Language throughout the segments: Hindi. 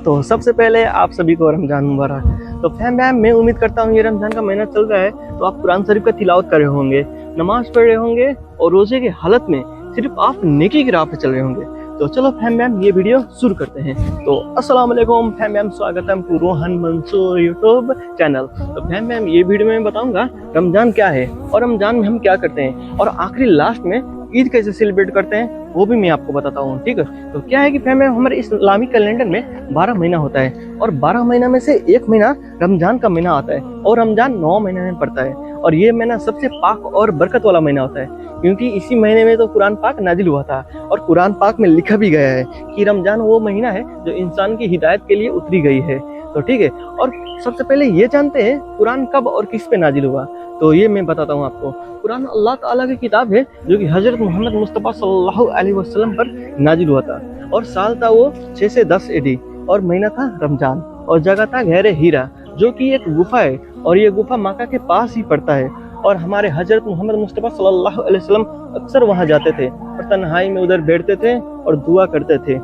तो सबसे पहले आप सभी को रमज़ान मुबारक। तो फैम मैं उम्मीद करता हूँ ये रमज़ान का महीना चल रहा है तो आप कुरान शरीफ का तिलावत कर रहे होंगे, नमाज पढ़ रहे होंगे और रोज़े की हालत में सिर्फ आप नेकी की राह पे चल रहे होंगे। तो चलो फैम ये वीडियो शुरू करते हैं। तो अस्सलाम वालेकुम फैम, स्वागतम to Rohan Mansoor YouTube channel. तो फैम ये वीडियो में बताऊंगा रमज़ान क्या है और रमज़ान में हम क्या करते हैं और आखिरी लास्ट में ईद कैसे सेलिब्रेट करते हैं वो भी मैं आपको बताता हूँ। ठीक है, तो क्या है कि फैम हमारे इस्लामिक कैलेंडर में 12 महीना होता है और 12 महीना में से एक महीना रमज़ान का महीना आता है और रमज़ान 9 महीने में पड़ता है और ये महीना सबसे पाक और बरकत वाला महीना होता है क्योंकि इसी महीने में तो कुरान पाक नाजिल हुआ था और कुरान पाक में लिखा भी गया है कि रमज़ान वो महीना है जो इंसान की हिदायत के लिए उतरी गई है। तो ठीक है, और सबसे पहले ये जानते हैं कुरान कब और किस पे नाजिल हुआ। तो ये मैं बताता हूँ आपको। कुरान अल्लाह ताला की किताब है जो कि हज़रत मोहम्मद मुस्तफ़ा सल्लल्लाहु अलैहि वसल्लम पर नाजिल हुआ था और साल था वो 6 से 10 AD और महीना था रमज़ान और जगह था गहरे हीरा जो कि एक गुफा है और ये गुफा मक्का के पास ही पड़ता है और हमारे हज़रत मोहम्मद मुस्तफ़ा सल्लल्लाहु अलैहि वसल्लम अक्सर वहाँ जाते थे और तन्हाई में उधर बैठते थे और दुआ करते थे।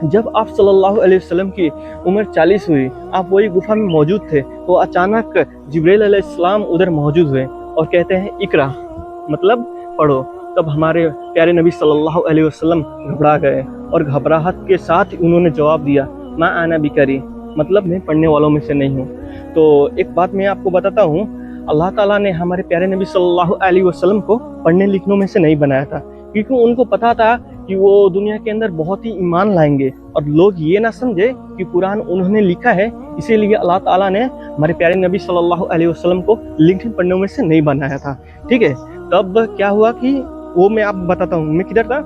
जब आप सल्लल्लाहु अलैहि वसल्लम की उम्र 40 हुई, आप वही गुफा में मौजूद थे तो अचानक जिब्रील अलैहिस्सलाम उधर मौजूद हुए और कहते हैं इकरा, मतलब पढ़ो। तब हमारे प्यारे नबी सल्लल्लाहु अलैहि वसल्लम घबरा गए और घबराहट के साथ उन्होंने जवाब दिया मा आना बिकरी, मतलब मैं पढ़ने वालों में से नहीं हूँ। तो एक बात मैं आपको बताता हूँ, अल्लाह ताला ने हमारे प्यारे नबी सल्लल्लाहु अलैहि वसल्लम को पढ़ने लिखने में से नहीं बनाया था क्योंकि उनको पता था कि वो दुनिया के अंदर बहुत ही ईमान लाएंगे और लोग ये ना समझे कि कुरान उन्होंने लिखा है, इसीलिए अल्लाह ताला ने हमारे प्यारे नबी सल्लल्लाहु अलैहि वसल्लम को लिखने पढ़ने में से नहीं बनाया था। ठीक है, तब क्या हुआ कि वो मैं आपको बताता हूँ। मैं किधर था,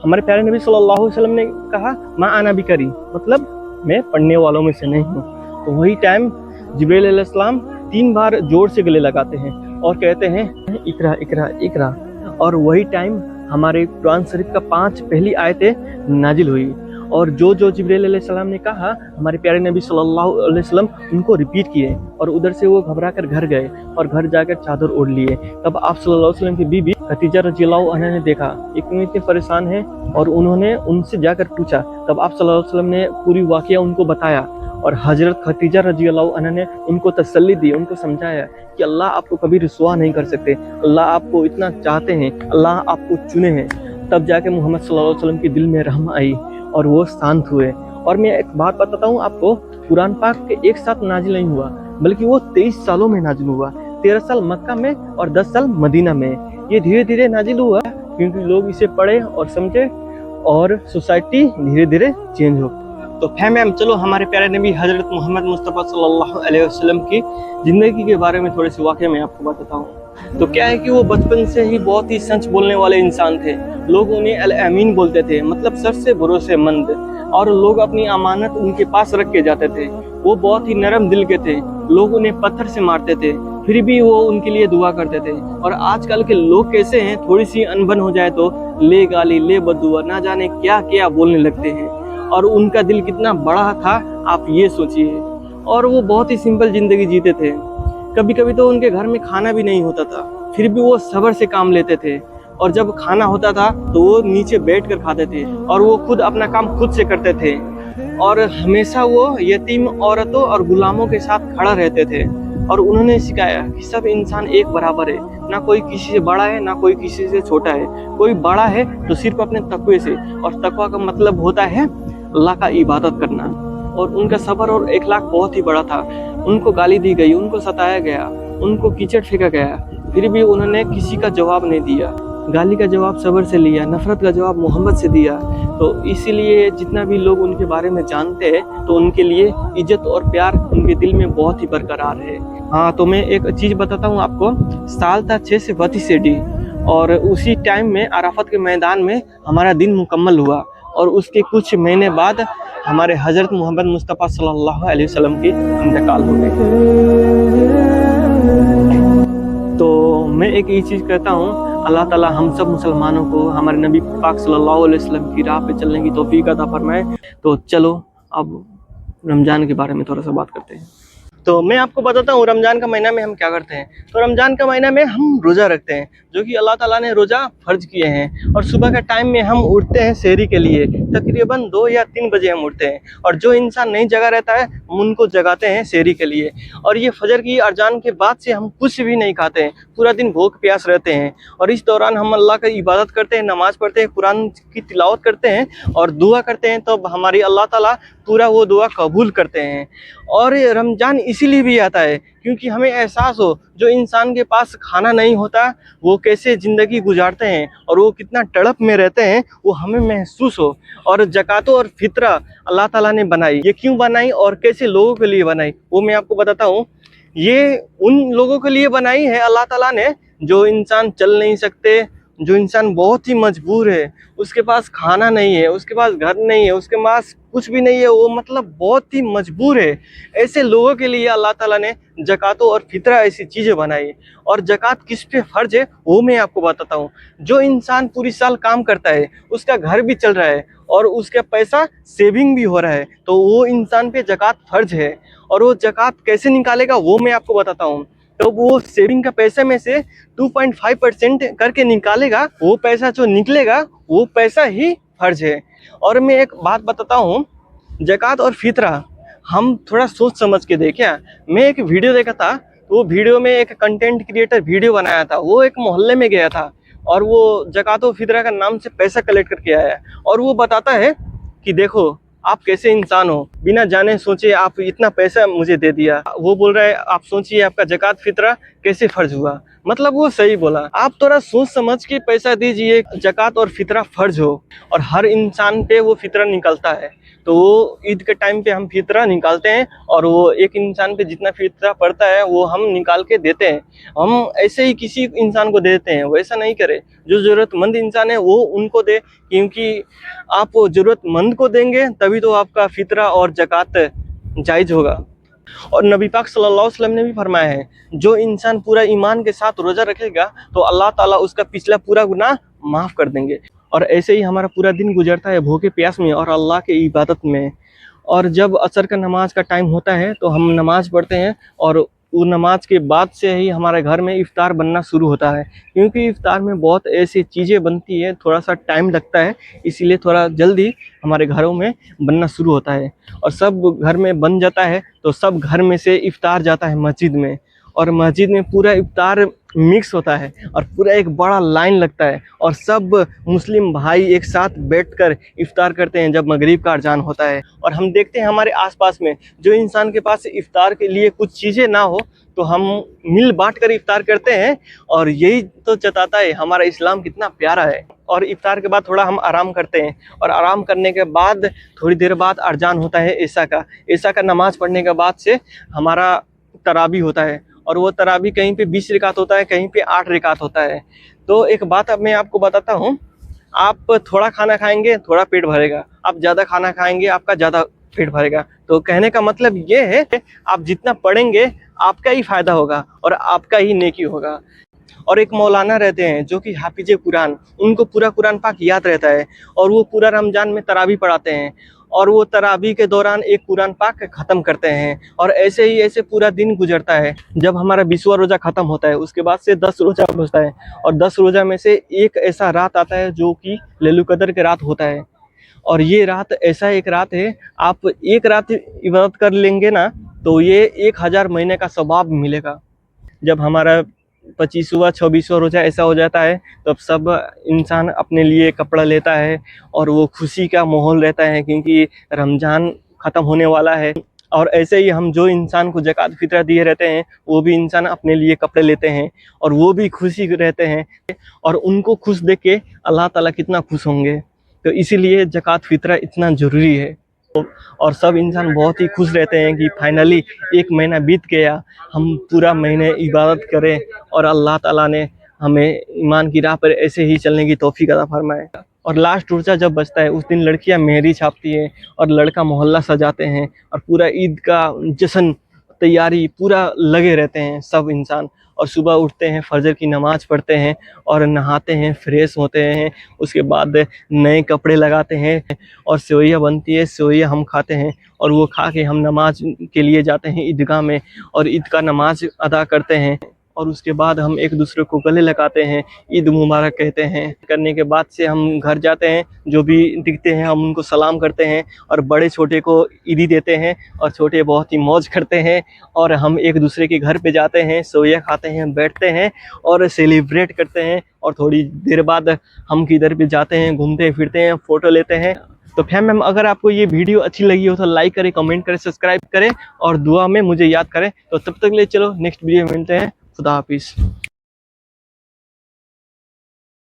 हमारे प्यारे नबी सल्लल्लाहु अलैहि वसल्लम ने कहा माँ आना भी करी, मतलब मैं पढ़ने वालों में से नहीं हूँ। तो वही टाइम जिब्रील अलैहिस्सलाम 3 बार जोर से गले लगाते हैं और कहते हैं इकरा इकरा इकरा और वही टाइम हमारे कुरान शरीफ का 5 पहली आयतें नाजिल हुई और जो जिब्रील अलैहिस्सलाम ने कहा हमारे प्यारे नबी सल्लल्लाहु अलैहि वसल्लम उनको रिपीट किए और उधर से वो घबरा कर घर गए और घर जाकर चादर ओढ़ लिए। तब आप सल्लल्लाहु अलैहि वसल्लम की बीबी खदीजा रज़ियल्लाहु अन्हा ने देखा कि क्यों इतने परेशान हैं और उन्होंने उनसे जाकर पूछा। तब आप सल्लल्लाहु अलैहि वसल्लम ने पूरी वाक़या उनको बताया और हज़रत खदीजा रज़ियल्लाहु अन्हा ने उनको तसल्ली दी, उनको समझाया कि अल्लाह आपको कभी रुसवा नहीं कर सकते, अल्लाह आपको इतना चाहते हैं, अल्लाह आपको चुने हैं। तब जाके मोहम्मद सल्लल्लाहु अलैहि वसल्लम के दिल में रहम आई और वो शांत हुए। और मैं एक बात बताता हूँ आपको, कुरान पाक के एक साथ नाजिल नहीं हुआ बल्कि वो 23 सालों में नाजिल हुआ। 13 साल मक्का में और 10 साल मदीना में। ये धीरे धीरे नाजिल हुआ क्योंकि लोग इसे पढ़े और समझे और सोसाइटी धीरे धीरे चेंज हो। तो फैम चलो हमारे प्यारे नबी हज़रत मोहम्मद मुस्तफ़ा सल्लल्लाहु अलैहि वसल्लम की ज़िंदगी के बारे में थोड़े से वाक़े मैं आपको बताता हूँ। तो क्या है कि वो बचपन से ही बहुत ही सच बोलने वाले इंसान थे। लोग उन्हें अल अमीन बोलते थे, मतलब सबसे भरोसेमंद, और लोग अपनी अमानत उनके पास रख के जाते थे। वो बहुत ही नरम दिल के थे, लोग उन्हें पत्थर से मारते थे फिर भी वो उनके लिए दुआ करते थे। और आजकल के लोग कैसे हैं, थोड़ी सी अनबन हो जाए तो ले गाली ले बदुआ ना जाने क्या क्या बोलने लगते हैं। और उनका दिल कितना बड़ा था आप ये सोचिए। और वो बहुत ही सिंपल जिंदगी जीते थे। कभी कभी तो उनके घर में खाना भी नहीं होता था फिर भी वो सब्र से काम लेते थे और जब खाना होता था तो वो नीचे बैठ कर खाते थे और वो खुद अपना काम खुद से करते थे और हमेशा वो यतीम औरतों और गुलामों के साथ खड़ा रहते थे। और उन्होंने सिखाया कि सब इंसान एक बराबर है, ना कोई किसी से बड़ा है ना कोई किसी से छोटा है। कोई बड़ा है तो सिर्फ अपने तकवे से, और तकवा का मतलब होता है अल्लाह का इबादत करना। और उनका सब्र और इखलाक बहुत ही बड़ा था। उनको गाली दी गई, उनको सताया गया, उनको कीचड़ फेंका गया, फिर भी उन्होंने किसी का जवाब नहीं दिया। गाली का जवाब सब्र से लिया, नफरत का जवाब मोहब्बत से दिया। तो इसीलिए जितना भी लोग उनके बारे में जानते हैं तो उनके लिए इज्जत और प्यार उनके दिल में बहुत ही बरकरार है। हाँ, तो मैं एक चीज़ बताता हूँ आपको। साल था 6 से 32 AD और उसी टाइम में अराफत के मैदान में हमारा दिन मुकम्मल हुआ और उसके कुछ महीने बाद हमारे हज़रत मोहम्मद मुस्तफ़ा सल्लल्लाहु अलैहि वसल्लम की इंतकाल हो गई। तो मैं एक ही चीज़ कहता हूँ, अल्लाह ताला हम सब मुसलमानों को हमारे नबी पाक सल्लल्लाहु अलैहि वसल्लम की राह पे चलने की तौफीक अता फरमाए। तो चलो अब रमज़ान के बारे में थोड़ा सा बात करते हैं। तो मैं आपको बताता हूँ रमज़ान का महीना में हम क्या करते हैं। तो रमज़ान का महीना में हम रोज़ा रखते हैं, जो कि अल्लाह ताला ने रोज़ा फ़र्ज किए हैं। और सुबह के टाइम में हम उठते हैं सहरी के लिए, तकरीबन 2 या 3 बजे हम उठते हैं। और जो इंसान नहीं जगा रहता है हम उनको जगाते हैं सहरी के लिए। और ये फजर की अजान के बाद से हम कुछ भी नहीं खाते हैं, पूरा दिन भूख प्यास रहते हैं। और इस दौरान हम अल्लाह की इबादत करते हैं, नमाज़ पढ़ते हैं, कुरान की तिलावत करते हैं और दुआ करते हैं। तो हमारी अल्लाह ताला पूरा वो दुआ कबूल करते हैं। और रमज़ान इसीलिए भी आता है क्योंकि हमें एहसास हो, जो इंसान के पास खाना नहीं होता वो कैसे ज़िंदगी गुजारते हैं और वो कितना तड़प में रहते हैं, वो हमें महसूस हो। और ज़कात और फ़ितरा अल्लाह ताला ने बनाई, ये क्यों बनाई और कैसे लोगों के लिए बनाई वो मैं आपको बताता हूँ। ये उन लोगों के लिए बनाई है अल्लाह ताला ने जो इंसान चल नहीं सकते, जो इंसान बहुत ही मजबूर है, उसके पास खाना नहीं है, उसके पास घर नहीं है, उसके पास कुछ भी नहीं है, वो मतलब बहुत ही मजबूर है। ऐसे लोगों के लिए अल्लाह ताला ने ज़कात और फ़ितरा ऐसी चीज़ें बनाई। और ज़कात किस पे फ़र्ज है वो मैं आपको बताता हूँ। जो इंसान पूरी साल काम करता है, उसका घर भी चल रहा है और उसका पैसा सेविंग भी हो रहा है, तो वो इंसान पे ज़कात फ़र्ज है। और वो ज़कात कैसे निकालेगा वो मैं आपको बताता हूँ। तो वो सेविंग का पैसे में से 2.5% करके निकालेगा, वो पैसा जो निकलेगा वो पैसा ही फर्ज है। और मैं एक बात बताता हूँ, ज़कात और फ़ितरा हम थोड़ा सोच समझ के देखें। मैं एक वीडियो देखा था, तो वो वीडियो में एक कंटेंट क्रिएटर वीडियो बनाया था। वो एक मोहल्ले में गया था और वो ज़कात और फ़ितरा का नाम से पैसा कलेक्ट करके आया और वो बताता है कि देखो आप कैसे इंसान हो, बिना जाने सोचे आप इतना पैसा मुझे दे दिया। वो बोल रहा है आप सोचिए आपका ज़कात फ़ितरा कैसे फ़र्ज हुआ। मतलब वो सही बोला, आप थोड़ा सोच समझ के पैसा दीजिए, ज़कात और फ़ितरा फ़र्ज हो। और हर इंसान पे वो फ़ितरा निकलता है, तो वो ईद के टाइम पे हम फ़ितरा निकालते हैं और वो एक इंसान पे जितना फ़ितरा पड़ता है वो हम निकाल के देते हैं। हम ऐसे ही किसी इंसान को देते हैं, वैसा नहीं करें। जो ज़रूरतमंद इंसान है वो उनको दे, क्योंकि आप ज़रूरतमंद को देंगे तभी तो आपका फ़ितरा और ज़कात जायज़ होगा। और नबी पाक सल्लल्लाहु अलैहि वसल्लम ने भी फरमाया है, जो इंसान पूरा ईमान के साथ रोज़ा रखेगा तो अल्लाह ताला उसका पिछला पूरा गुनाह माफ़ कर देंगे। और ऐसे ही हमारा पूरा दिन गुजरता है भूखे प्यास में और अल्लाह की इबादत में। और जब असर का नमाज का टाइम होता है तो हम नमाज पढ़ते हैं और वो नमाज के बाद से ही हमारे घर में इफ़्तार बनना शुरू होता है। क्योंकि इफ़्तार में बहुत ऐसी चीज़ें बनती है, थोड़ा सा टाइम लगता है, इसीलिए थोड़ा जल्दी हमारे घरों में बनना शुरू होता है। और सब घर में बन जाता है तो सब घर में से इफ़्तार जाता है मस्जिद में, और मस्जिद में पूरा इफ़्तार मिक्स होता है और पूरा एक बड़ा लाइन लगता है और सब मुस्लिम भाई एक साथ बैठकर इफ़्तार करते हैं जब मगरिब का अज़ान होता है। और हम देखते हैं हमारे आसपास में जो इंसान के पास इफ़्तार के लिए कुछ चीज़ें ना हो तो हम मिल बांट कर इफ़्तार करते हैं। और यही तो जताता है हमारा इस्लाम कितना प्यारा है। और इफ़्तार के बाद थोड़ा हम आराम करते हैं और आराम करने के बाद थोड़ी देर बाद अज़ान होता है ऐसा का नमाज़ पढ़ने के बाद से हमारा तरावी होता है। और वो तरावी कहीं पे 20 रिकात होता है, कहीं पे 8 रिकात होता है। तो एक बात अब मैं आपको बताता हूँ, आप थोड़ा खाना खाएंगे थोड़ा पेट भरेगा, आप ज़्यादा खाना खाएंगे आपका ज़्यादा पेट भरेगा। तो कहने का मतलब ये है आप जितना पढ़ेंगे आपका ही फ़ायदा होगा और आपका ही नेकी होगा। और एक मौलाना रहते हैं जो कि हाफिज़ कुरान, उनको पूरा कुरान पाक याद रहता है और वो पूरा रमज़ान में तरावी पढ़ाते हैं और वो तरावी के दौरान एक कुरान पाक ख़त्म करते हैं। और ऐसे ही ऐसे पूरा दिन गुजरता है। जब हमारा 20वां रोज़ा ख़त्म होता है उसके बाद से 10 रोज़ा बचता है और 10 रोज़ा में से एक ऐसा रात आता है जो कि लैलतुल क़द्र की रात होता है। और ये रात ऐसा एक रात है, आप एक रात इबादत कर लेंगे ना तो ये 1000 महीने का सवाब मिलेगा। जब हमारा 25वां 26वां रोज़ा ऐसा हो जाता है तब सब इंसान अपने लिए कपड़ा लेता है और वो खुशी का माहौल रहता है क्योंकि रमज़ान ख़त्म होने वाला है। और ऐसे ही हम जो इंसान को ज़कात फ़ितरा दिए रहते हैं वो भी इंसान अपने लिए कपड़े लेते हैं और वो भी खुशी रहते हैं और उनको खुश देख के अल्लाह ताला कितना खुश होंगे। तो इसीलिए ज़कात फ़ितरा इतना ज़रूरी है। और सब इंसान बहुत ही खुश रहते हैं कि फाइनली एक महीना बीत गया, हम पूरा महीने इबादत करें और अल्लाह ताला ने हमें ईमान की राह पर ऐसे ही चलने की तौफीक अता फरमाए। और लास्ट रोज़ा जब बचता है उस दिन लड़कियां मेहंदी छापती हैं और लड़का मोहल्ला सजाते हैं और पूरा ईद का जश्न तैयारी पूरा लगे रहते हैं सब इंसान। और सुबह उठते हैं, फजर की नमाज़ पढ़ते हैं और नहाते हैं, फ्रेश होते हैं। उसके बाद नए कपड़े लगाते हैं और सेवइयाँ बनती है, सेवइयाँ हम खाते हैं और वो खा के हम नमाज के लिए जाते हैं ईदगाह में और ईद का नमाज अदा करते हैं। और उसके बाद हम एक दूसरे को गले लगाते हैं, ईद मुबारक कहते हैं। करने के बाद से हम घर जाते हैं, जो भी दिखते हैं हम उनको सलाम करते हैं और बड़े छोटे को ईदी देते हैं और छोटे बहुत ही मौज करते हैं। और हम एक दूसरे के घर पे जाते हैं, सेवइयाँ खाते हैं, बैठते हैं और सेलिब्रेट करते हैं। और थोड़ी देर बाद हम किधर भी जाते हैं, घूमते फिरते हैं, फ़ोटो लेते हैं। तो मैम अगर आपको ये वीडियो अच्छी लगी हो तो लाइक करें, कमेंट करें, सब्सक्राइब करें और दुआ में मुझे याद करें। तो तब तक के लिए चलो नेक्स्ट वीडियो में मिलते हैं। खुदा हाफिज़।